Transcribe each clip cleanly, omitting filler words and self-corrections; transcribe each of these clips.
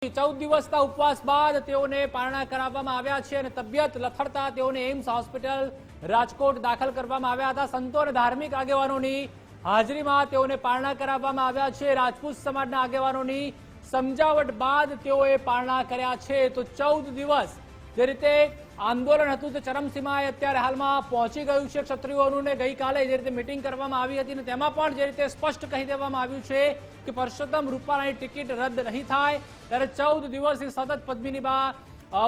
14 દિવસના ઉપવાસ બાદ તેઓને પારણા કરાવવામાં આવ્યા છે અને તબિયત લથડતા તેઓને એમ્સ હોસ્પિટલ રાજકોટ દાખલ કરવામાં આવ્યા હતા। સંતો અને ધાર્મિક આગેવાનોની હાજરીમાં તેઓને પારણા કરાવવામાં આવ્યા છે। રાજપૂત સમાજના આગેવાનોની સમજાવટ બાદ તેઓએ પારણા કર્યા છે। તો 14 દિવસ જે રીતે આંદોલન હતું તે ચરમસીમાએ અત્યારે હાલમાં પહોંચી ગયું છે। ક્ષત્રિયોને ગઈકાલે જે રીતે મીટિંગ કરવામાં આવી હતી અને તેમાં પણ જે રીતે સ્પષ્ટ કહી દેવામાં આવ્યું છે કે પરસોત્તમ રૂપાલાની ટિકિટ રદ નહીં થાય। ત્યારે 14 દિવસથી સતત પદ્મિનીબા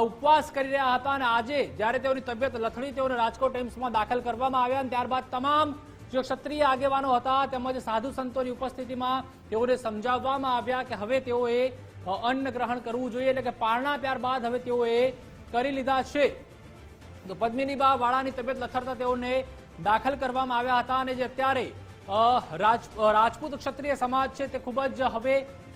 ઉપવાસ કરી રહ્યા હતા અને આજે જ્યારે તેઓની તબિયત લથડી તેઓને રાજકોટ એમ્સમાં દાખલ કરવામાં આવ્યા અને ત્યારબાદ તમામ જે ક્ષત્રિય આગેવાનો હતા તેમજ સાધુ સંતોની ઉપસ્થિતિમાં તેઓને સમજાવવામાં આવ્યા કે હવે તેઓએ અન્ન ગ્રહણ કરવું જોઈએ, એટલે કે પારણા ત્યારબાદ હવે તેઓએ કરી લીધા છે। તો પદ્મિનીબા વાળાની તબિયત લથડતા તેઓને દાખલ કરવામાં આવ્યા હતા અને જે અત્યારે રાજપૂત ક્ષત્રિય સમાજ છે તે ખૂબ જ હવે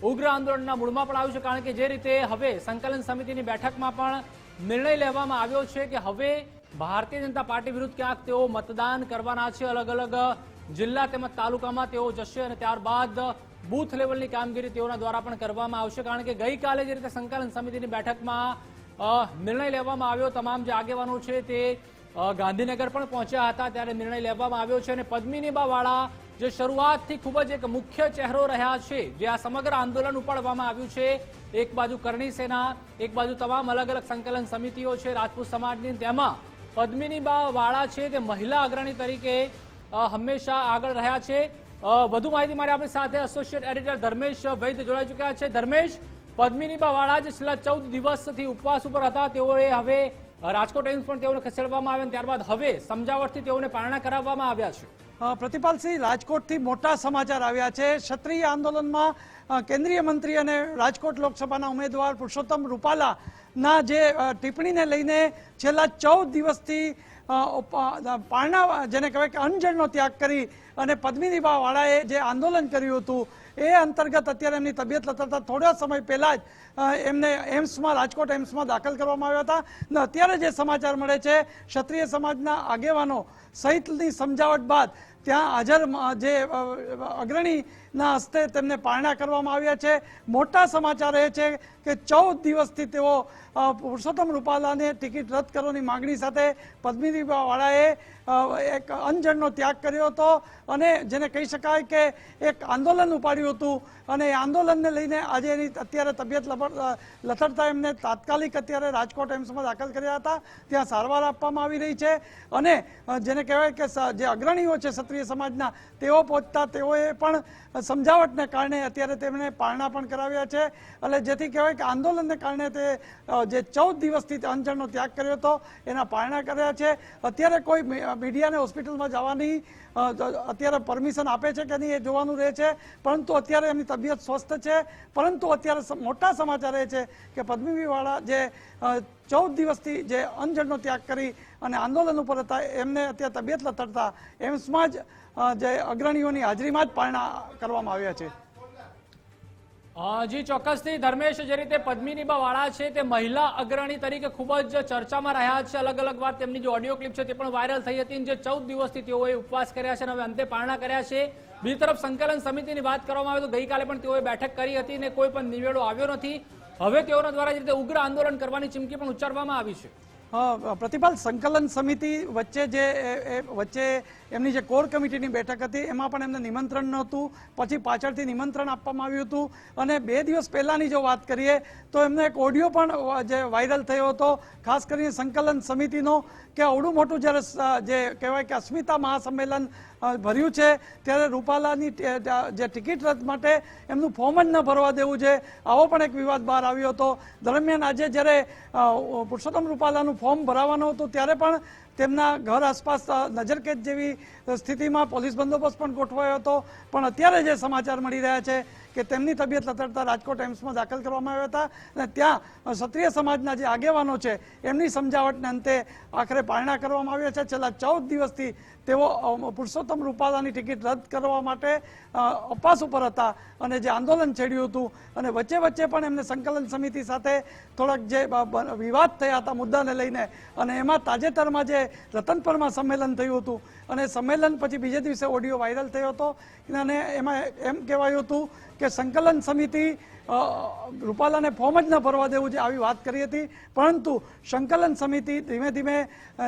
ઉગ્ર આંદોલનના મૂળમાં પણ આવ્યું છે, કારણ કે જે રીતે હવે સંકલન સમિતિની બેઠકમાં પણ નિર્ણય લેવામાં આવ્યો છે કે હવે ભારતીય જનતા પાર્ટી વિરુદ્ધ ક્યાંક તેઓ મતદાન કરવાના છે। અલગ અલગ જિલ્લા તેમજ તાલુકામાં તેઓ જશે અને ત્યારબાદ બૂથ લેવલની કામગીરી તેઓના દ્વારા પણ કરવામાં આવશે, કારણ કે ગઈકાલે જે રીતે સંકલન સમિતિની બેઠકમાં નિર્ણય લેવામાં આવ્યો, તમામ જે આગેવાનો છે તે ગાંધીનગર પણ પહોંચ્યા હતા ત્યારે નિર્ણય લેવામાં આવ્યો છે અને પદ્મિનીબા વાળા જે શરૂઆતથી ખૂબ જ એક મુખ્ય ચહેરો રહ્યા છે, જે આ સમગ્ર આંદોલન ઉપાડવામાં આવ્યું છે। એક બાજુ કરણી સેના, એક બાજુ તમામ અલગ અલગ સંકલન સમિતિઓ છે રાજપૂત સમાજની, તેમાં પદ્મિનીબા વાળા છે તે મહિલા અગ્રણી તરીકે હંમેશા આગળ રહ્યા છે। વધુ માહિતી માટે આપણી સાથે એસોસિએટ એડિટર ધર્મેશ વૈદ્ય જોડાઈ ચૂક્યા છે। ધર્મેશ, પદ્મિનીબા વાળા જે છેલ્લા 14 દિવસથી ઉપવાસ ઉપર હતા તેઓએ હવે રાજકોટ એમ્સ પણ તેઓને ખસેડવામાં આવ્યા, ત્યારબાદ હવે સમજાવટથી તેઓને પારણા કરાવવામાં આવ્યા છે। પ્રતિપાલસિંહ, રાજકોટથી મોટા સમાચાર આવ્યા છે। ક્ષત્રિય આંદોલનમાં કેન્દ્રીય મંત્રી અને રાજકોટ લોકસભાના ઉમેદવાર પુરુષોત્તમ રૂપાલાના જે ટિપ્પણીને લઈને છેલ્લા 14 દિવસથી પારણા, જેને કહેવાય કે અનજળનો ત્યાગ કરી અને પદ્મિનીબા વાળાએ જે આંદોલન કર્યું હતું એ અંતર્ગત અત્યારે એમની તબિયત લથડતા થોડા સમય પહેલા જ એમને એમ્સમાં, રાજકોટ એમ્સમાં દાખલ કરવામાં આવ્યા હતા અને અત્યારે જે સમાચાર મળે છે ક્ષત્રિય સમાજના આગેવાનો સહિતની સમજાવટ બાદ ત્યાં હાજર જે અગ્રણીના હસ્તે તેમને પારણા કરવામાં આવ્યા છે। મોટા સમાચાર એ છે કે 14 દિવસથી તેઓ પુરુષોત્તમ રૂપાલાને ટિકિટ રદ કરવાની માંગણી સાથે પદ્મિનીબા વાળાએ એક અનજળનો ત્યાગ કર્યો હતો અને જેને કહી શકાય કે એક આંદોલન ઉપાડ્યું હતું અને એ આંદોલનને લઈને આજે એની અત્યારે તબિયત લથડતા એમને તાત્કાલિક અત્યારે રાજકોટ એમ્સમાં દાખલ કર્યા હતા, ત્યાં સારવાર આપવામાં આવી રહી છે અને જેને કહેવાય કે જે અગ્રણીઓ છે ક્ષત્રિય સમાજના તેઓ પહોંચતા તેઓએ પણ સમજાવટને કારણે અત્યારે તેમને પારણા પણ કરાવ્યા છે, એટલે જેથી કહેવાય કે આંદોલનને કારણે તે જે 14 દિવસથી અંજળનો ત્યાગ કર્યો હતો એના પારણા કર્યા છે। અત્યારે કોઈ મીડિયાને હોસ્પિટલમાં જવાની અત્યારે પરમિશન આપે છે કે નહીં એ જોવાનું રહે છે, પરંતુ અત્યારે એમની તબિયત સ્વસ્થ છે। પરંતુ અત્યારે મોટા સમાચાર એ છે કે પદ્મિનીવાળા જે 14 દિવસથી જે અંજળનો ત્યાગ કરી અને આંદોલન ઉપર હતા એમને અત્યારે તબિયત લથડતા એમ્સમાં જ જે અગ્રણીઓની હાજરીમાં જ પારણા કરવામાં આવ્યા છે। જી ચોક્કસથી ધર્મેશ, જે રીતે પદ્મિનીબા વાળા છે તે મહિલા અગ્રણી તરીકે ખૂબ જ ચર્ચામાં રહ્યા છે। અલગ અલગ વાર તેમની જે ઓડિયો ક્લિપ છે તે પણ વાયરલ થઈ હતી, જે 14 દિવસથી તેઓએ ઉપવાસ કર્યા છે અને હવે અંતે પારણા કર્યા છે। બીજી તરફ સંકલન સમિતિની વાત કરવામાં આવે તો ગઈકાલે પણ તેઓએ બેઠક કરી હતી અને કોઈ પણ નિવેડો આવ્યો નથી। હવે તેઓના દ્વારા જે રીતે ઉગ્ર આંદોલન કરવાની ચીમકી પણ ઉચ્ચારવામાં આવી છે। પ્રતિપાલ, સંકલન સમિતિ વચ્ચે એમની જે કોર કમિટીની બેઠક હતી એમાં પણ એમને નિમંત્રણ નહોતું, પછી પાછળથી નિમંત્રણ આપવામાં આવ્યું હતું અને 2 દિવસ પહેલાની જો વાત કરીએ તો એમને એક ઓડિયો પણ જે વાયરલ થયો હતો, ખાસ કરીને સંકલન સમિતિનો, કે અવડું મોટું જ્યારે જે કહેવાય કે અસ્મિતા મહાસંમેલન ભર્યું છે ત્યારે રૂપાલાની જે ટિકિટ રદ માટે એમનું ફોર્મ જ ન ભરવા દેવું છે, આવો પણ એક વિવાદ બહાર આવ્યો હતો। દરમિયાન આજે જ્યારે પુરુષોત્તમ રૂપાલાનું ફોર્મ ભરાવાનું હતું ત્યારે પણ તેમના ઘર આસપાસ નજરકેદ જેવી સ્થિતિમાં પોલીસ બંદોબસ્ત પણ ગોઠવાયો હતો, પણ અત્યારે જે સમાચાર મળી રહ્યા છે કે તેમની તબિયત લથડતા રાજકોટ એમ્સમાં દાખલ કરવામાં આવ્યા હતા અને ત્યાં ક્ષત્રિય સમાજના જે આગેવાનો છે એમની સમજાવટને અંતે આખરે પારણા કરવામાં આવ્યા છે। છેલ્લા 14 દિવસથી તેઓ પુરુષોત્તમ રૂપાલાની ટિકિટ રદ કરવા માટે અપાસ ઉપર હતા અને જે આંદોલન છેડ્યું હતું અને વચ્ચે પણ એમને સંકલન સમિતિ સાથે થોડાક જે વિવાદ થયા હતા મુદ્દાને લઈને અને એમાં તાજેતરમાં જે રતનપરમાં સંમેલન થયું હતું અને સંમેલન પછી બીજે દિવસે ઓડિયો વાયરલ થયો હતો અને એમાં એમ કહેવાયું હતું કે સંકલન સમિતિ રૂપાલાને ફોર્મ જ ન ભરવા દેવું છે, આવી વાત કરી હતી. પરંતુ સંકલન સમિતિ ધીમે ધીમે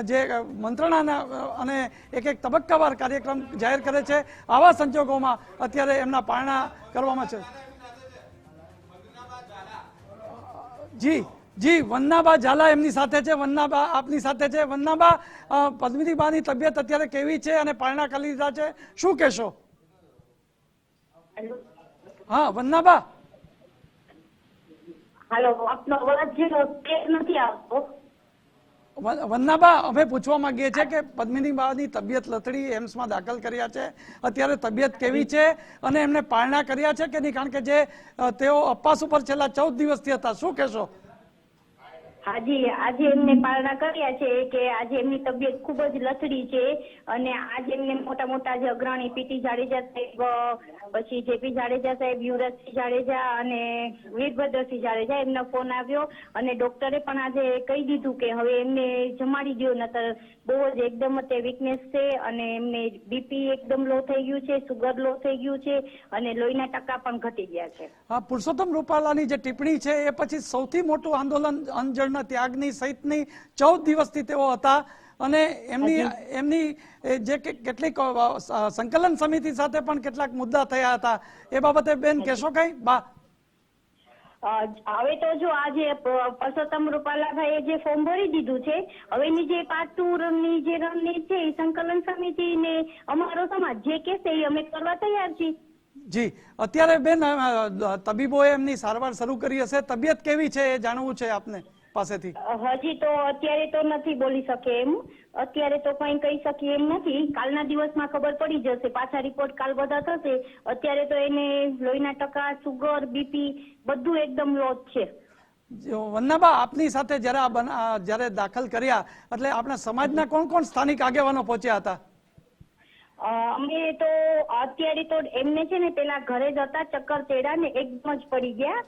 જે મંત્રણાના અને એક તબક્કાવાર કાર્યક્રમ જાહેર કરે છે. આવા સંજોગોમાં અત્યારે એમના પારણા કરવામાં છે. જી વન્નાબા ઝાલા એમની સાથે છે. વન્નાબા આપની સાથે છે. વન્નાબા, પદ્મિનીબાની તબિયત અત્યારે કેવી છે અને પારણા કરી લીધા છે, શું કહેશો? હા વન્નાબા. હાલો, આપનો અવાજ નથી આવતો. વન્નાબા, અમે પૂછવા માંગીએ છીએ કે પદ્મિનીબાની તબિયત લથડી, એમ્સમાં દાખલ કર્યા છે, અત્યારે તબિયત કેવી છે અને એમને પારણા કર્યા છે કે નહીં? કારણ કે જે તેઓ અપવાસ ઉપર છેલ્લા 14 દિવસથી હતા, શું કહેશો? હાજી, આજે એમને પારણા કર્યા છે કે આજે એમની તબિયત ખૂબ જ લથડી છે અને આજે એમને મોટા મોટા જે અગ્રણી પીટી જાડેજા સાહેબ, પછી જેપી જાડેજા સાહેબ, યુવરાજસિંહ જાડેજા અને વીરભદ્રસિંહ જાડેજા, એમનો ફોન આવ્યો અને ડોક્ટરે પણ આજે કહી દીધું કે હવે એમને જમાડી દો, નતર બહુ જ એકદમ તે વીકનેસ છે અને એમને બીપી એકદમ લો થઈ ગયું છે, સુગર લો થઈ ગયું છે અને લોહીના ટકા પણ ઘટી ગયા છે. પુરુષોત્તમ રૂપાલાની જે ટિપ્પણી છે એ પછી સૌથી મોટું આંદોલન અંજળના ત્યાગની સહિતની 14 દિવસથી તેઓ હતા અને એમની જે કેટલીક સંકલન સમિતિ સાથે પણ કેટલાક મુદ્દા થયા હતા, એ બાબતે બેન કહેશો કઈ? બા, હવે તો જો આજે પરસોત્તમ રૂપાલાભાઈએ જે ફોર્મ ભરી દીધું છે, હવેની જે પાર્ટ 2 ની જે રણનીતિ છે એ સંકલન સમિતિ ને અમારો સમાજ જે કહેશે એ અમે કરવા તૈયાર છીએ. જી, અત્યારે બેન તબીબોએ એમની સારવાર શરૂ કરી હશે, તબિયત કેવી છે એ જાણવું છે આપને પાસેથી. હજી તો અત્યારે તો નથી બોલી શકે એમ, અત્યારે તો કઈ કહી શકીએ એમ નથી. કાલના દિવસમાં ખબર પડી જશે, પાછા રિપોર્ટ કાલ બધા થશે. અત્યારે તો એને લોહીના ટકા, સુગર, બીપી બધું એકદમ લો છે. વન્નાબા, આપની સાથે જ્યારે દાખલ કર્યા એટલે આપણા સમાજના કોણ કોણ સ્થાનિક આગેવાનો પહોંચ્યા હતા? અમે તો અત્યારે તો એમને છે ને પેલા ઘરે જતા ચક્કર ચડ્યા ને એકદમ જ પડી ગયા,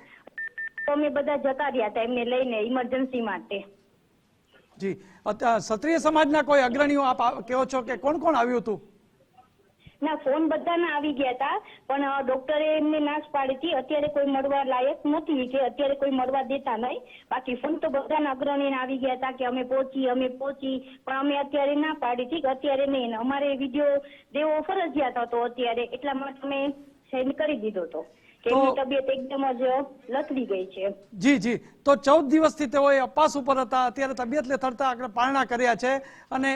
તો અમે બધા જતા રહ્યા હતા એમને લઈને ઇમરજન્સી માટે. જી, ક્ષત્રિય સમાજના કોઈ અગ્રણીઓ આપ કહો છો કે કોણ કોણ આવ્યું હતું? ના, ફોન બધાના આવી ગયા હતા પણ ડોક્ટરે એમને નાશ પાડી હતી. અત્યારે કોઈ મળવા લાયક નથી કે અત્યારે કોઈ મળવા દેતા નહીં. બાકી ફોન તો બધાના અગ્રણીને આવી ગયા હતા કે અમે પહોંચી, પણ અમે અત્યારે ના પાડી હતી કે અત્યારે નહીં. અમારે વિડીયો દેવો ફરજિયાત હતો અત્યારે, એટલા માટે અમે સેન્ડ કરી દીધો હતો કે એમની તબિયત એકદમ જ લથડી ગઈ છે. જી, તો 14 દિવસથી તેઓ અપવાસ ઉપર હતા, અત્યારે તબિયત લથડતા આગળ પારણા કર્યા છે અને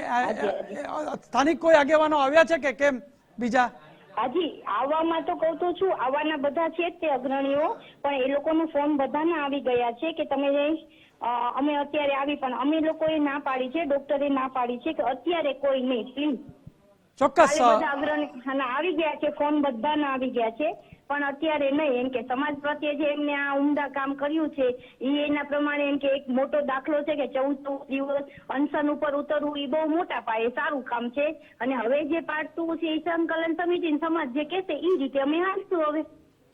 સ્થાનિક કોઈ આગેવાનો આવ્યા છે કે કેમ બીજા? હાજી, આવવામાં તો કહું તો છું, આવવાના બધા છે જ તે અગ્રણીઓ, પણ એ લોકોનો ફોન બધાના આવી ગયા છે કે તમે અમે અત્યારે આવી, પણ અમે લોકોએ ના પાડી છે, ડોક્ટરે ના પાડી છે કે અત્યારે કોઈ નહીં, પ્લીઝ. ચોક્કસ બધા અગ્રણી આવી ગયા છે, ફોન બધાના આવી ગયા છે, પણ અત્યારે નહીં. એમ કે સમાજ પ્રત્યે જે એમને આ ઉમદા કામ કર્યું છે એના પ્રમાણે એમ કે એક મોટો દાખલો છે કે 14 દિવસ અનશન ઉપર ઉતરવું એ બહુ મોટા પાયે સારું કામ છે. અને હવે જે પાર્ટ 2 છે એ સંકલન સમિતિ સમાજ જે કહેશે એ રીતે અમે હાલશું. હવે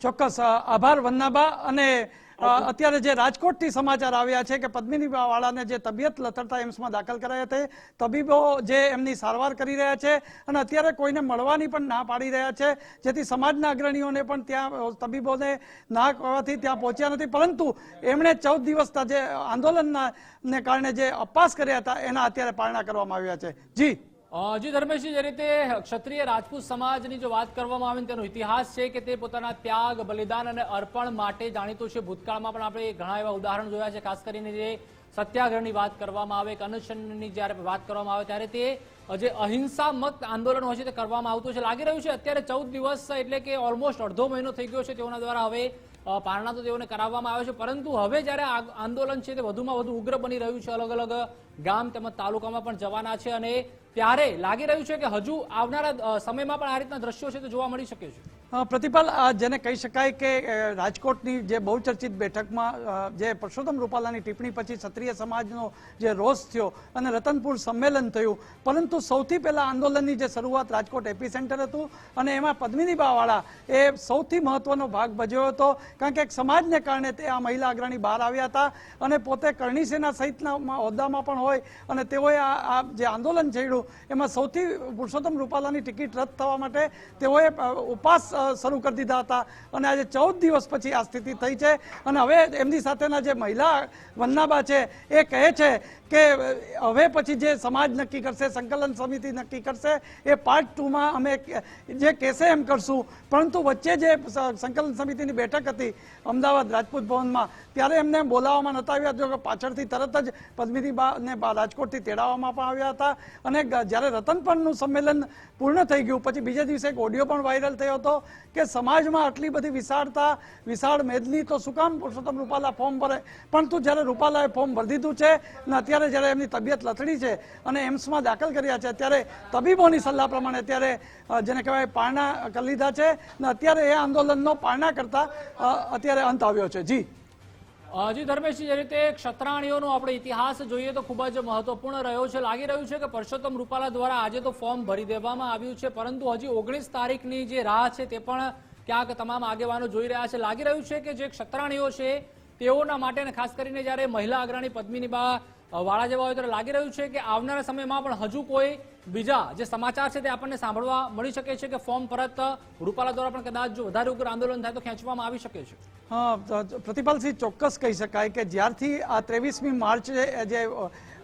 ચોક્કસ આભાર વન્નાબા. અને અત્યારે જે રાજકોટથી સમાચાર આવ્યા છે કે પદ્મિનીબા વાળાને જે તબિયત લથડતા એમ્સમાં દાખલ કરાયા હતા, તબીબો જે એમની સારવાર કરી રહ્યા છે અને અત્યારે કોઈને મળવાની પણ ના પાડી રહ્યા છે, જેથી સમાજના અગ્રણીઓને પણ ત્યાં તબીબોને ના કરવાથી ત્યાં પહોંચ્યા નથી. પરંતુ એમણે 14 દિવસના જે આંદોલનના કારણે જે અપવાસ કર્યા હતા એના અત્યારે પારણા કરવામાં આવ્યા છે. જી ધર્મેશજી, જે રીતે ક્ષત્રિય રાજપૂત સમાજની જો વાત કરવામાં આવે તેનો ઇતિહાસ છે કે તે પોતાના ત્યાગ, બલિદાન અને અર્પણ માટે જાણીતું છે. ભૂતકાળમાં પણ આપણે ઘણા એવા ઉદાહરણ જોયા છે. ખાસ કરીને જે સત્યાગ્રહની વાત કરવામાં આવે, અનશનની જ્યારે વાત કરવામાં આવે ત્યારે તે જે અહિંસામક આંદોલન હોય છે તે કરવામાં આવતું છે. લાગી રહ્યું છે અત્યારે 14 દિવસ એટલે કે ઓલમોસ્ટ અડધો મહિનો થઈ ગયો છે તેઓના દ્વારા હવે પારણા તો તેઓને કરાવવામાં આવે છે, પરંતુ હવે જ્યારે આંદોલન છે તે વધુમાં વધુ ઉગ્ર બની રહ્યું છે, અલગ અલગ ગામ તેમજ તાલુકામાં પણ જવાના છે અને ત્યારે લાગી રહ્યું છે કે હજુ આવનારા સમયમાં પણ આ રીતના દ્રશ્યો છે તે જોવા મળી શકે છે. પ્રતિપાલ, જેને કહી શકાય કે રાજકોટની જે બહુચર્ચિત બેઠકમાં જે પરસોત્તમ રૂપાલાની ટિપ્પણી પછી ક્ષત્રિય સમાજનો જે રોષ થયો અને રતનપુર સંમેલન થયું, પરંતુ સૌથી પહેલા આંદોલનની જે શરૂઆત રાજકોટ એપી સેન્ટર હતું અને એમાં પદ્મિનીબાવાળા એ સૌથી મહત્વનો ભાગ ભજવ્યો હતો. કારણ કે એક સમાજને કારણે તે આ મહિલા અગ્રણી બહાર આવ્યા હતા અને પોતે કરણી સેના સહિતના હોદ્દામાં પણ હોય અને તેઓએ આ જે આંદોલન છેડ્યું એમાં સૌથી પુરુષોત્તમ રૂપાલાની ટિકિટ રદ થવા માટે તેઓએ ઉપવાસ શરૂ કરી દીધા હતા અને આજે 14 દિવસ પછી આ સ્થિતિ થઈ છે અને હવે એમની સાથેના જે મહિલા વંદનાબા છે એ કહે છે કે હવે પછી જે સમાજ નક્કી કરશે, સંકલન સમિતિ નક્કી કરશે, એ પાર્ટ 2માં અમે જે કહેશે એમ કરશું. પરંતુ વચ્ચે જે સંકલન સમિતિની બેઠક હતી અમદાવાદ રાજપૂત ભવનમાં, ત્યારે એમને બોલાવવામાં નહોતા આવ્યા, જો કે પાછળથી તરત જ પદ્મિનીબાને રાજકોટથી તેડાવવામાં પણ આવ્યા હતા. અને જ્યારે રતનપરનું સંમેલન પૂર્ણ થઈ ગયું પછી બીજે દિવસે એક ઓડિયો પણ વાયરલ થયો હતો કે સમાજમાં આટલી બધી વિશાળ મેદની તો શું કામ પુરુષોત્તમ રૂપાલા ફોર્મ ભરે. પરંતુ જ્યારે રૂપાલાએ ફોર્મ ભરી દીધું છે અને અત્યારે જ્યારે એમની તબિયત લથડી છે અને એમ્સમાં દાખલ કર્યા છે, ત્યારે તબીબોની સલાહ પ્રમાણે અત્યારે જેને કહેવાય પારણા કરી લીધા છે અને અત્યારે એ આંદોલનનો પારણા કરતા અત્યારે અંત આવ્યો છે. જી ધર્મેશજી, જે રીતે ક્ષત્રાણીઓનો આપણે ઇતિહાસ જોઈએ તો ખૂબ જ મહત્વપૂર્ણ રહ્યો છે. લાગી રહ્યું છે કે પરસોત્તમ રૂપાલા દ્વારા આજે તો ફોર્મ ભરી દેવામાં આવ્યું છે, પરંતુ હજી 19 તારીખની જે રાહ છે તે પણ ક્યાંક તમામ આગેવાનો જોઈ રહ્યા છે. લાગી રહ્યું છે કે જે ક્ષત્રાણીઓ છે તેઓના માટે ખાસ કરીને જ્યારે મહિલા અગ્રણી પદ્મિનીબા વાળા જેવા હોય ત્યારે લાગી રહ્યું છે કે આવનારા સમયમાં પણ હજુ કોઈ બીજા જે સમાચાર છે તે આપણને સાંભળવા મળી શકે છે કે ફોર્મ પરત રૂપાલા દ્વારા પણ કદાચ જો વધારે ઉગ્ર આંદોલન થાય તો ખેંચવામાં આવી શકે છે. હા, પ્રતિપાલસિંહ, ચોક્કસ કહી શકાય કે જ્યારથી આ 23મી માર્ચે જે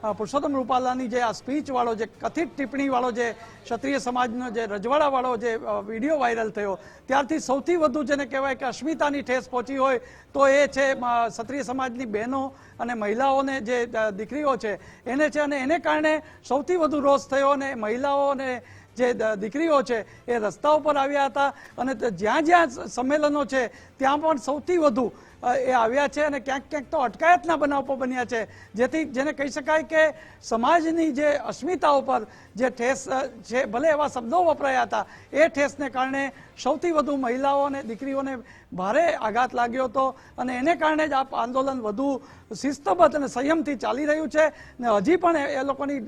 પુરુષોત્તમ રૂપાલાની જે આ સ્પીચ વાળો, જે કથિત ટિપ્પણી વાળો, જે ક્ષત્રિય સમાજનો જે રજવાડા વાળો જે વિડીયો વાયરલ થયો, ત્યારથી સૌથી વધુ જેને કહેવાય કે અસ્મિતાની ઠેસ પહોંચી હોય તો એ છે ક્ષત્રિય સમાજની બહેનો અને મહિલાઓને જે દીકરીઓ છે એને છે. અને એને કારણે સૌથી વધુ રોષ થયો અને મહિલાઓ અને જે દીકરીઓ છે એ રસ્તા ઉપર આવ્યા હતા અને જ્યાં જ્યાં સંમેલનો છે ત્યાં પણ સૌથી વધુ એ આવ્યા છે અને ક્યાંક ક્યાંક તો અટકાયતના બનાવો બન્યા છે, જેથી જેને કહી શકાય કે સમાજની જે અસ્મિતા ઉપર જે ઠેસ છે, ભલે એવા શબ્દો વપરાયા હતા, એ ઠેસને કારણે સૌથી વધુ મહિલાઓ અને દીકરીઓને ભારે આઘાત લાગ્યો હતો અને એને કારણે જ આ આંદોલન વધુ શિસ્તબદ્ધ અને સંયમથી ચાલી રહ્યું છે. ને હજી પણ એ લોકોની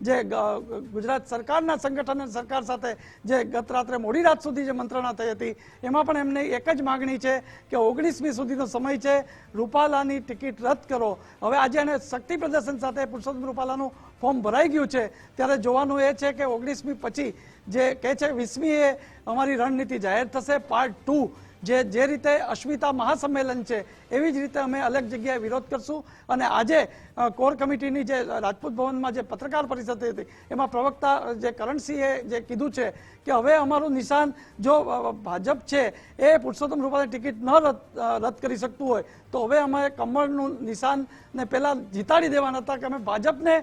જે ગુજરાત સરકારના સંગઠન અને સરકાર સાથે જે ગત રાત્રે મોડી રાત સુધી જે મંત્રણા થઈ હતી એમાં પણ એમને એક જ માગણી છે કે 19મી સુધીનો સમય છે, રૂપાલાની ટિકિટ રદ કરો. હવે આજે એને શક્તિ પ્રદર્શન સાથે પુરુષોત્તમ રૂપાલાનું ફોર્મ ભરાઈ ગયું છે, ત્યારે જોવાનું એ છે કે 19મી પછી જે કહે છે 20મીએ અમારી રણનીતિ જાહેર થશે, પાર્ટ 2 જે રીતે અસ્મિતા મહાસંમેલન છે એવી જ રીતે અમે અલગ જગ્યાએ વિરોધ કરશું. અને આજે કોર કમિટીની જે રાજપૂત ભવનમાં જે પત્રકાર પરિષદ હતી એમાં પ્રવક્તા જે કરણસિંહે જે કીધું છે કે હવે અમારું નિશાન જો ભાજપ છે એ પુરુષોત્તમ રૂપાલાની ટિકિટ ન રદ કરી શકતું હોય તો હવે અમે કમળનું નિશાનને પહેલાં જીતાડી દેવાના હતા કે અમે ભાજપને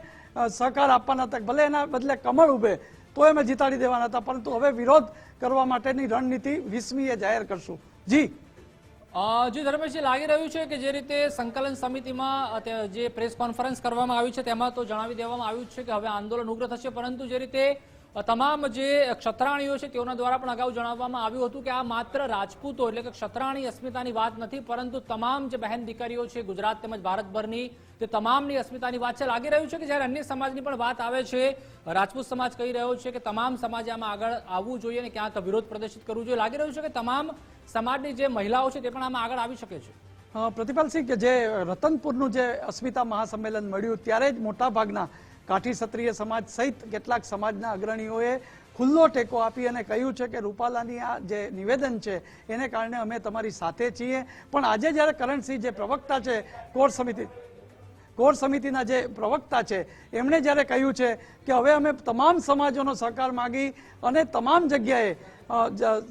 સહકાર આપવાના હતા, ભલે એના બદલે કમળ ઉભે તો અમે જીતાડી દેવાના હતા, પરંતુ હવે વિરોધ કરવા માટેની રણનીતિ 20મીએ જાહેર કરશું. જી ધર્મેશજી, લાગી રહ્યું છે કે જે રીતે સંકલન સમિતિમાં જે પ્રેસ કોન્ફરન્સ કરવામાં આવી છે તેમાં તો જણાવી દેવામાં આવ્યું છે કે હવે આંદોલન ઉગ્ર થશે, પરંતુ જે રીતે તમામ જે ક્ષત્રાણીઓ છે તેઓના દ્વારા પણ અગાઉ જણાવવામાં આવ્યું હતું કે આ માત્ર રાજપૂતો એટલે કે ક્ષત્રાણી અસ્મિતાની વાત નથી, પરંતુ તમામ જે બહેન દીકરીઓ છે ગુજરાત તેમજ ભારતભરની તે તમામની અસ્મિતાની વાત છે. લાગી રહ્યું છે કે જ્યારે અન્ય સમાજની પણ વાત આવે છે, રાજપૂત સમાજ કહી રહ્યો છે કે તમામ સમાજે આમાં આગળ આવવું જોઈએ અને ક્યાંક વિરોધ પ્રદર્શિત કરવું જોઈએ. લાગી રહ્યું છે કે તમામ સમાજની જે મહિલાઓ છે તે પણ આમાં આગળ આવી શકે છે. પ્રતિપાલસિંહ, કે જે રતનપુરનું જે અસ્મિતા મહાસંમેલન મળ્યું ત્યારે જ મોટાભાગના કાઠી ક્ષત્રિય સમાજ સહિત કેટલાક સમાજના અગ્રણીઓએ ખુલ્લો ટેકો આપી અને કહ્યું છે કે રૂપાલાની આ જે નિવેદન છે એને કારણે અમે તમારી સાથે છીએ. પણ આજે જ્યારે કરણસિંહ જે પ્રવક્તા છે કોર સમિતિના જે પ્રવક્તા છે એમણે જ્યારે કહ્યું છે કે હવે અમે તમામ સમાજોનો સહકાર માગી અને તમામ જગ્યાએ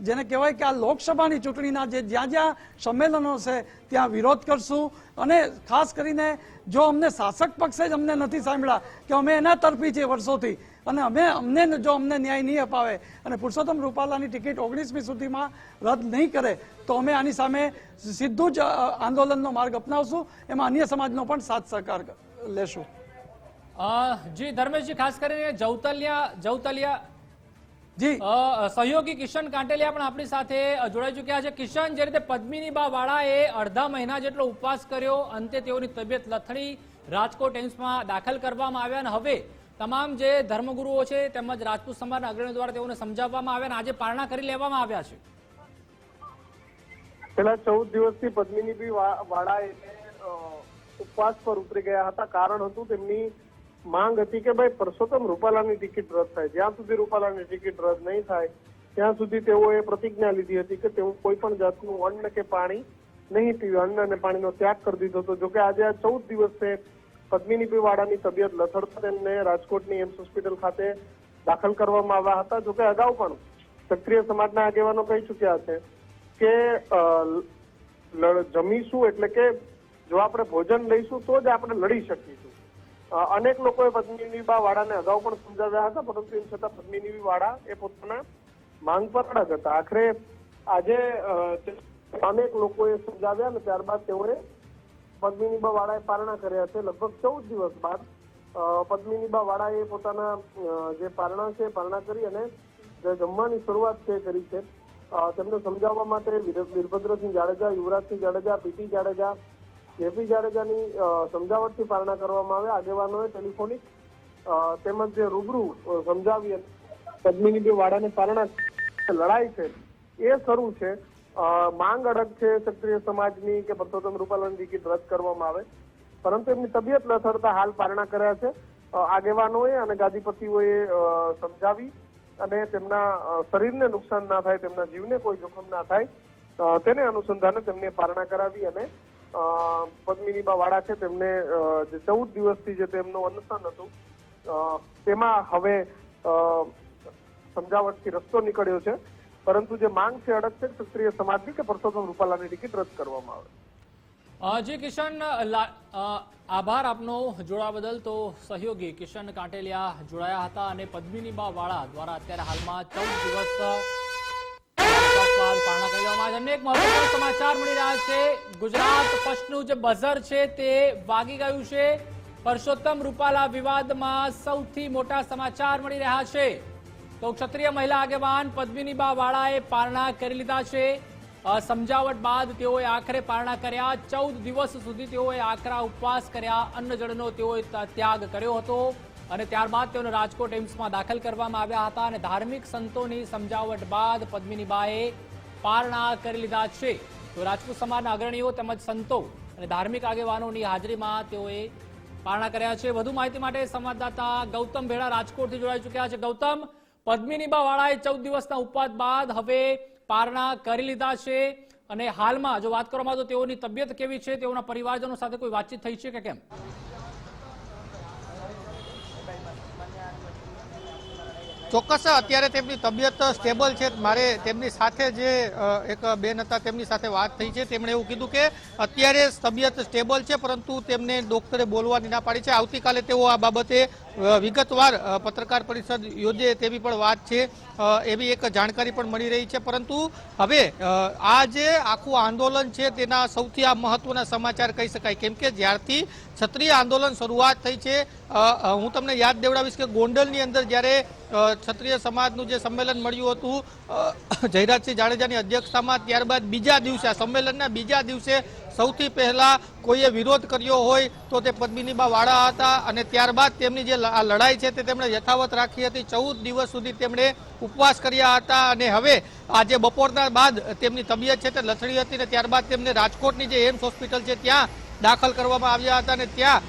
જેને કહેવાય કે આ લોકસભાની ચૂંટણીના જે જ્યાં જ્યાં સંમેલનો છે ત્યાં વિરોધ કરશું અને ખાસ કરીને જો અમને શાસક પક્ષે જ અમને નથી સાંભળ્યા કે અમે એના તરફી છીએ વર્ષોથી અને અમને ન્યાય નહીં અપાવે અને પુરુષોત્તમ રૂપાલાની ટિકિટ 19મી સુધીમાં રદ નહીં કરે તો અમે આની સામે સીધું જ આંદોલનનો માર્ગ અપનાવશું. એમાં અન્ય સમાજનો પણ સાથ સહકાર લેશું. જી ધર્મેશજી, ખાસ કરીને જવતલિયા જી સહયોગી કિશન કાંટેલિયા પણ આપણી સાથે જોડાઈ ચુક્યા છે. કિશન, જે રીતે પદ્મિનીબા વાળાએ અડધા મહિના જેટલો ઉપવાસ કર્યો, અંતે તેઓની તબિયત લથડી રાજકોટ એમ્સમાં દાખલ કરવામાં આવ્યા અને હવે તમામ જે ધર્મગુરુઓ છે તેમજ રાજપૂત સમાજના અગ્રણીઓ દ્વારા તેઓને સમજાવવામાં આવ્યા અને આજે પારણા કરી લેવામાં આવ્યા છે. છેલ્લા 14 દિવસથી પદ્મિનીબી વાળા ઉપવાસ પર ઉતરી ગયા હતા. કારણ હતું તેમની માંગ હતી કે ભાઈ પરસોત્તમ રૂપાલાની ટિકિટ રદ થાય. જ્યાં સુધી રૂપાલાની ટિકિટ રદ નહીં થાય ત્યાં સુધી તેઓએ પ્રતિજ્ઞા લીધી હતી કે તેઓ કોઈ પણ જાતનું અન્ન કે પાણી નહીં પીવે, અન્ન અને પાણીનો ત્યાગ કરી દીધો હતો. જોકે આજે આ 14 દિવસે પદ્મિનીબેન વાળાની તબિયત લથડતા તેમને રાજકોટની એમ્સ હોસ્પિટલ ખાતે દાખલ કરવામાં આવ્યા હતા. જોકે અગાઉ પણ ક્ષત્રિય સમાજના આગેવાનો કહી ચુક્યા છે કે જમીશું એટલે કે જો આપણે ભોજન લઈશું તો જ આપણે લડી શકીશું. અનેક લોકોએ પદ્મિનીબેન વાળાને અગાઉ પણ સમજાવ્યા હતા, પરંતુ એમ છતાં પદ્મિનીબેન વાળા એ પોતાના માંગ પર અડગ હતા. આખરે આજે અનેક લોકોએ સમજાવ્યા અને ત્યારબાદ તેઓએ પદ્મિનીબેન વાળાએ પારણા કર્યા છે. લગભગ 14 દિવસ બાદ પદ્મિનીબેન વાળાએ પોતાના જે પારણા છે પારણા કરી અને જે જમવાની શરૂઆત છે કરી છે. તેમને સમજાવવા માટે વીરભદ્રસિંહ જાડેજા, યુવરાજસિંહ જાડેજા, પીટી જાડેજા, જેપી જાડેજાની સમજાવટથી પારણા કરવામાં આવે. આગેવાનોએ ટેલિફોનિક તેમજ જે રૂબરૂ સમજાવી પદ્મિનીબેન વાળાને પારણા લડાઈ છે એ શરૂ છે. માંગ અડગ છે ક્ષત્રિય સમાજની કે પરસોત્તમ રૂપાલાની ટિકિટ રદ કરવામાં આવે, પરંતુ એમની તબિયત લથડતા હાલ પારણા કર્યા છે. આગેવાનોએ અને ગાદીપતિઓએ સમજાવી અને તેમના શરીરને નુકસાન ના થાય, તેમના જીવને કોઈ જોખમ ના થાય તેને અનુસંધાને તેમને પારણા કરાવી અને પદ્મિનીબેન વાળા છે તેમને જે 14 દિવસથી જે તેમનું અનશન હતું તેમાં હવે સમજાવટથી રસ્તો નીકળ્યો છે. પરંતુ જે માંગ છે અડગ છે ક્ષત્રિય સમાજની કે પરસોત્તમ રૂપાલાની ટિકિટ રદ કરવામાં આવે. જી કિશન, આભાર આપનો જોડાવા બદલ. તો સહયોગી કિશન કાંટેલિયા જોડાયા હતા અને પદ્મિનીબેન વાળા દ્વારા અત્યારે હાલમાં 14 દિવસ પારણા કરવામાં આવે. અનેક મહત્વપૂર્ણ સમાચાર મળી રહ્યા છે. ગુજરાત ફર્સ્ટનું જે બઝર છે તે વાગી ગયું છે. પરસોત્તમ રૂપાલા વિવાદમાં સૌથી મોટા સમાચાર મળી રહ્યા છે. તો ક્ષત્રિય મહિલા આગેવાન પદ્મિનીબેન વાળાએ પારણા કરી લીધા છે. સમજાવટ બાદ તેઓએ આખરે પારણા કર્યા. 14 દિવસ સુધી તેઓએ આકરા ઉપવાસ કર્યા, અન્ન જળનો તેઓએ ત્યાગ કર્યો હતો અને ત્યારબાદ તેઓને રાજકોટ એમ્સમાં દાખલ કરવામાં આવ્યા હતા અને ધાર્મિક સંતોની સમજાવટ બાદ પદ્મિનીબાએ પારણા કરી લીધા છે. તો રાજપૂત સમાજના અગ્રણીઓ તેમજ સંતો અને ધાર્મિક આગેવાનોની હાજરીમાં તેઓએ પારણા કર્યા છે. વધુ માહિતી માટે સંવાદદાતા ગૌતમ ભેડા રાજકોટથી જોડાઈ ચુક્યા છે. ગૌતમ, પદ્મિનીબેન વાળાએ 14 દિવસના ઉપવાસ બાદ હવે પારણા કરી લીધા છે અને હાલમાં જો વાત કરવામાં આવે તો તેઓની તબિયત કેવી છે, તેઓના પરિવારજનો સાથે કોઈ વાતચીત થઈ છે કે કેમ? ચોક્કસ અત્યારે તેમની તબિયત સ્ટેબલ છે. મારે તેમની સાથે જે એક બેન હતા તેમની સાથે વાત થઈ છે. તેમણે એવું કીધું કે અત્યારે તબિયત સ્ટેબલ છે, પરંતુ તેમને ડોક્ટરે બોલવાની ના પાડી છે. આવતીકાલે તેઓ આ બાબતે વિગતવાર પત્રકાર પરિષદ યોજે તેવી પણ વાત છે, એવી એક જાણકારી પણ મળી રહી છે. પરંતુ હવે આ જે આખું આંદોલન છે તેના સૌથી આ મહત્વના સમાચાર કહી શકાય, કેમ કે જ્યારથી ક્ષત્રિય આંદોલન શરૂઆત થઈ છે, હું તમને યાદ દેવડાવીશ કે ગોંડલની અંદર જ્યારે ક્ષત્રિય સમાજનું જે સંમેલન મળ્યું હતું જયરાજસિંહ જાડેજાની અધ્યક્ષતામાં, ત્યારબાદ બીજા દિવસે આ સંમેલનના બીજા દિવસે સૌથી પહેલા કોઈએ વિરોધ કર્યો હોય તો તે પદ્મિનીબેન વાળા હતા અને ત્યારબાદ તેમની જે આ લડાઈ છે તે તેમણે યથાવત રાખી હતી. 14 દિવસ સુધી તેમણે ઉપવાસ કર્યા હતા અને હવે આજે બપોરના બાદ તેમની તબિયત છે તે લથડી હતી અને ત્યારબાદ તેમને રાજકોટની જે એમ્સ હોસ્પિટલ છે ત્યાં દાખલ કરવામાં આવ્યા હતા અને ત્યાં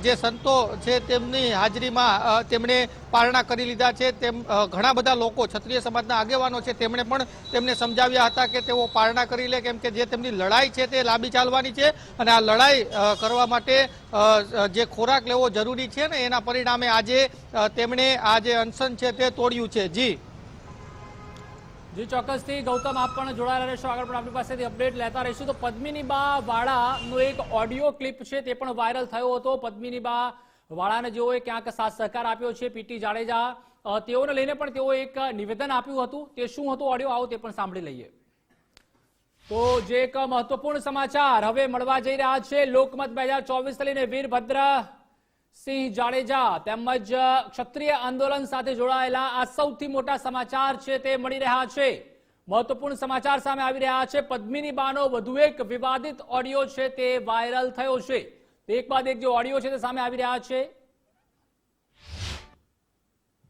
જે સંતો છે તેમની હાજરીમાં તેમણે પારણા કરી લીધા છે. તેમ ઘણા બધા લોકો ક્ષત્રિય સમાજના આગેવાનો છે તેમણે પણ તેમને સમજાવ્યા હતા કે તેઓ પારણા કરી લે, કેમ કે જે તેમની લડાઈ છે તે લાંબી ચાલવાની છે અને આ લડાઈ કરવા માટે જે ખોરાક લેવો જરૂરી છે ને એના પરિણામે આજે તેમણે આ જે અનશન છે તે તોડ્યું છે. જી ચોક્કસથી ગૌતમ, આપ પણ જોડાયેલા રહેશો. આગળ પણ આપણી પાસેથી અપડેટ લેતા રહીશું. તો પદ્મિનીબેન વાળાનો એક ઓડિયો ક્લિપ છે તે પણ વાયરલ થયો હતો. પદ્મિનીબેન વાળાને જેઓએ ક્યાંક સાથ સહકાર આપ્યો છે પીટી જાડેજા, તેઓને લઈને પણ તેઓ એક નિવેદન આપ્યું હતું. તે શું હતું ઓડિયો, આવો તે પણ સાંભળી લઈએ. તો જે એક મહત્વપૂર્ણ સમાચાર હવે મળવા જઈ રહ્યા છે. લોકમત 2024 લઈને વીરભદ્ર સિંહ જાડેજા તેમજ ક્ષત્રિય આંદોલન સાથે જોડાયેલા આ સૌથી મોટા સમાચાર છે તે મળી રહ્યા છે. મહત્વપૂર્ણ સમાચાર સામે આવી રહ્યા છે. પદ્મિનીબાનો વધુ એક વિવાદિત ઓડિયો છે તે વાયરલ થયો છે. એક બાદ એક જે ઓડિયો છે તે સામે આવી રહ્યા છે.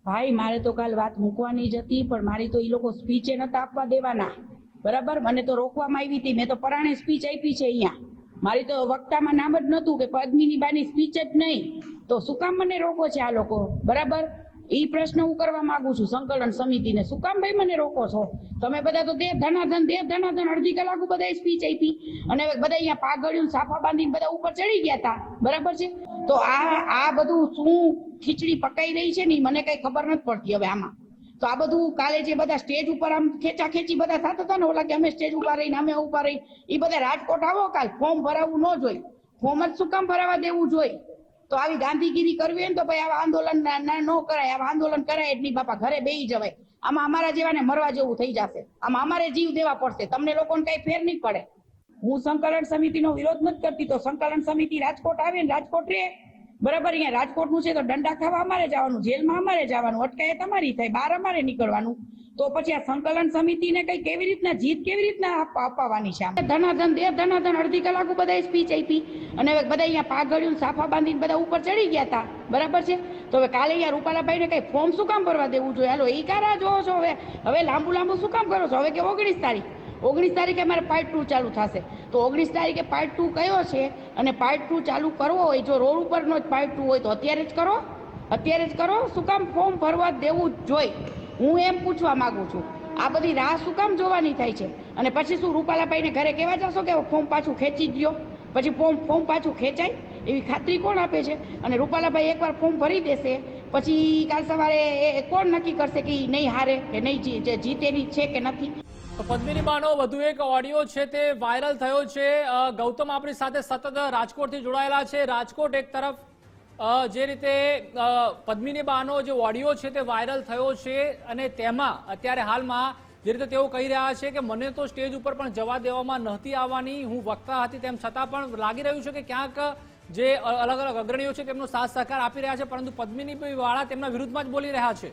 ભાઈ મારે તો કાલ વાત મૂકવાની જ હતી, પણ મારી તો એ લોકો સ્પીચે નતા આપવા દેવાના. બરાબર, મને તો રોકવામાં આવી હતી. મેં તો પરાણે સ્પીચ આપી છે અહીંયા. મારી તો વક્તામાં નામ જ નહોતું કે પદ્મિની બાની સ્પીચ જ નહીં, તો શું કામ મને રોકો છે આ લોકો? બરાબર, એ પ્રશ્ન હું કરવા માંગુ છું સંકલન સમિતિને, શું કામ ભાઈ મને રોકો છો? તમે બધા તો દેવ ધનાધન અડધી કલાક બધા સ્પીચ આપી અને બધા અહીંયા પાઘડિયું સાફા બાંધીને બધા ઉપર ચડી ગયા હતા, બરાબર છે? તો આ બધું શું ખીચડી પકાઈ રહી છે ને ઈ મને કઈ ખબર નથી પડતી હવે આમાં. તો આ બધું કાલે જે બધા સ્ટેજ ઉપર આમ ખેંચી બધા થતા હતા ને, ઓલા કે અમે સ્ટેજ ઉપર રહીને અમે ઉપર રહી, એ બધા રાજકોટ આવો કાલ, ફોર્મ ભરાવવું ન જોઈએ, ફોર્મ જ શું કામ ભરાવા દેવું જોઈએ? તો આવી ગાંધીગીરી કરવી હોય ને તો ભાઈ આવા આંદોલન ન કરાય, આવા આંદોલન કરાય એટલી બાપા ઘરે બેસી જવાય. આમાં અમારા જેવાને મરવા જેવું થઈ જશે, આમાં અમારે જીવ દેવા પડશે, તમને લોકોને કઈ ફેર નહીં પડે. હું સંકલન સમિતિનો વિરોધ નથી કરતી, તો સંકલન સમિતિ રાજકોટ આવે ને રાજકોટ રે, બરાબર? અહીંયા રાજકોટનું છે તો દંડા ખાવા અમારે જવાનું, જેલમાં અમારે જવાનું, અટકાયત અમારી થાય, બહાર અમારે નીકળવાનું. તો પછી આ સંકલન સમિતિને કઈ કેવી રીતના જીત કેવી રીતના અપાવવાની છે? ધનાધન અડધી કલાક બધા સ્પીચ આપી અને બધા અહીંયા પાઘડિયું સાફા બાંધીને બધા ઉપર ચડી ગયા હતા, બરાબર છે? તો હવે કાલે અહીંયા રૂપાલાભાઈને કઈ ફોર્મ શું કામ ભરવા દેવું જોઈએ? હાલો એ કારા જોવો છો હવે લાંબુ શું કામ કરો છો? હવે કે 19 તારીખે અમારે પાર્ટ 2 ચાલુ થશે, તો 19 તારીખે પાર્ટ 2 કયો છે અને પાર્ટ 2 ચાલુ કરવો હોય, જો રોડ ઉપરનો જ પાર્ટ 2 હોય તો અત્યારે જ કરો, શું કામ ફોર્મ ભરવા દેવું જ જોઈએ? હું એમ પૂછવા માંગુ છું, આ બધી રાહ શું કામ જોવાની થાય છે? અને પછી શું રૂપાલાભાઈને ઘરે કહેવા જશો કે ફોર્મ પાછું ખેંચી દો? પછી ફોર્મ પાછું ખેંચાય એવી ખાતરી કોણ આપે છે? અને રૂપાલાભાઈ એકવાર ફોર્મ ભરી દેશે પછી કાલ સવારે કોણ નક્કી કરશે કે નહીં હારે કે નહીં જીતેની છે કે નથી? તો પદ્મિની બાનો વધુ એક ઓડિયો છે તે વાયરલ થયો છે. ગૌતમ આપણી સાથે સતત રાજકોટથી જોડાયેલા છે. રાજકોટ એક તરફ જે રીતે પદ્મિની બાનો જે ઓડિયો છે તે વાયરલ થયો છે અને તેમાં અત્યારે હાલમાં જે રીતે તેઓ કહી રહ્યા છે કે મને તો સ્ટેજ ઉપર પણ જવા દેવામાં નહોતી આવવાની, હું વક્તા હતી, તેમ છતાં પણ લાગી રહ્યું છે કે ક્યાંક જે અલગ અલગ અગ્રણીઓ છે તેમનો સાથ સહકાર આપી રહ્યા છે, પરંતુ પદ્મિની વાળા તેમના વિરુદ્ધમાં જ બોલી રહ્યા છે.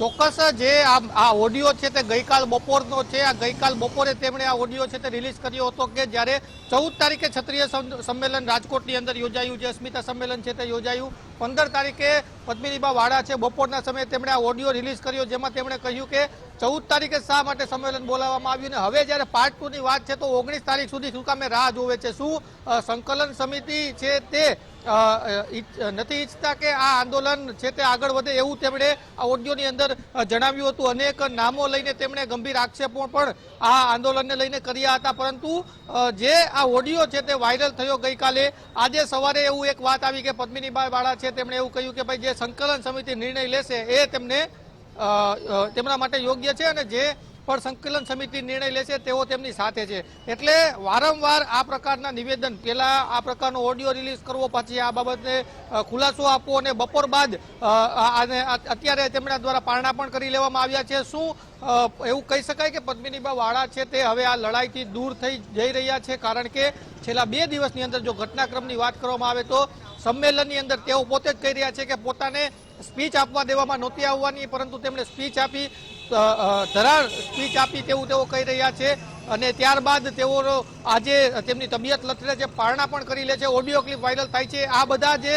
ચોક્કસ જે આ ઓડિયો છે તે ગઈકાલ બપોરનો છે. આ ગઈકાલ બપોરે તેમણે આ ઓડિયો છે તે રિલીઝ કર્યો હતો કે જ્યારે 14 તારીખે ક્ષત્રિય સંમેલન રાજકોટની અંદર યોજાયું, જે અસ્મિતા સંમેલન છે તે યોજાયું. 15 તારીખે પદ્મિનીબા વાળા છે બપોરના સમયે તેમણે આ ઓડિયો રિલીઝ કર્યો, જેમાં તેમણે કહ્યું કે 14 તારીખે શા માટે સંમેલન બોલાવવામાં આવ્યું ને હવે જ્યારે પાર્ટ 2 ની વાત છે તો 19 તારીખ સુધી શું કામે રાહ જોવે છે? શું સંકલન સમિતિ છે તે નથી ઈચ્છતા કે આ આંદોલન છે તે આગળ વધે? એવું તેમણે આ ઓડિયોની અંદર જણાવ્યું હતું. અનેક નામો લઈને તેમણે ગંભીર આક્ષેપો પણ આ આંદોલનને લઈને કર્યા હતા, પરંતુ જે આ ઓડિયો છે તે વાયરલ થયો ગઈકાલે. આજે સવારે એવું એક વાત આવી કે પદ્મિનીબા વાળા છે તેમણે એવું કહ્યું કે ભાઈ જે સંકલન સમિતિ નિર્ણય લેશે એ તેમના માટે યોગ્ય છે અને જે પણ સંકલન સમિતિ નિર્ણય લેશે તેઓ તેમની સાથે છે. એટલે વારંવાર આ પ્રકારના નિવેદન, પહેલા આ પ્રકારનો ઓડિયો રિલીઝ કરવો, પછી આ બાબતે ખુલાસો આપવો અને બપોર બાદ અત્યારે તેમના દ્વારા પારણા પણ કરી લેવામાં આવ્યા છે. શું એવું કહી શકાય કે પદ્મિનીબા વાળા છે તે હવે આ લડાઈથી દૂર થઈ જઈ રહ્યા છે? કારણ કે છેલ્લા 2 દિવસની અંદર જો ઘટનાક્રમની વાત કરવામાં આવે તો સંમેલનની અંદર તેઓ પોતે જ કહી રહ્યા છે કે પોતાને સ્પીચ આપવા દેવામાં નહોતી આવવાની, પરંતુ તેમણે સ્પીચ આપી, ધરાર સ્પીચ આપી તેવું તેઓ કહી રહ્યા છે. અને ત્યારબાદ તેઓ આજે તેમની તબિયત લથડે છે, પારણા પણ કરી લે છે, ઓડિયો ક્લિપ વાયરલ થાય છે. આ બધા જે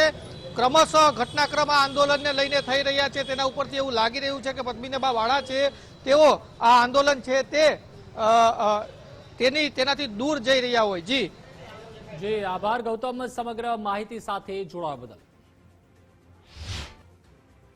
ક્રમશઃ ઘટનાક્રમ આંદોલનને લઈને થઈ રહ્યા છે તેના ઉપરથી એવું લાગી રહ્યું છે કે પદ્મિનીબા વાળા છે તેઓ આ આંદોલન છે તેનાથી દૂર જઈ રહ્યા હોય. જી આભાર ગૌતમ સમગ્ર માહિતી સાથે જોડાવા બદલ.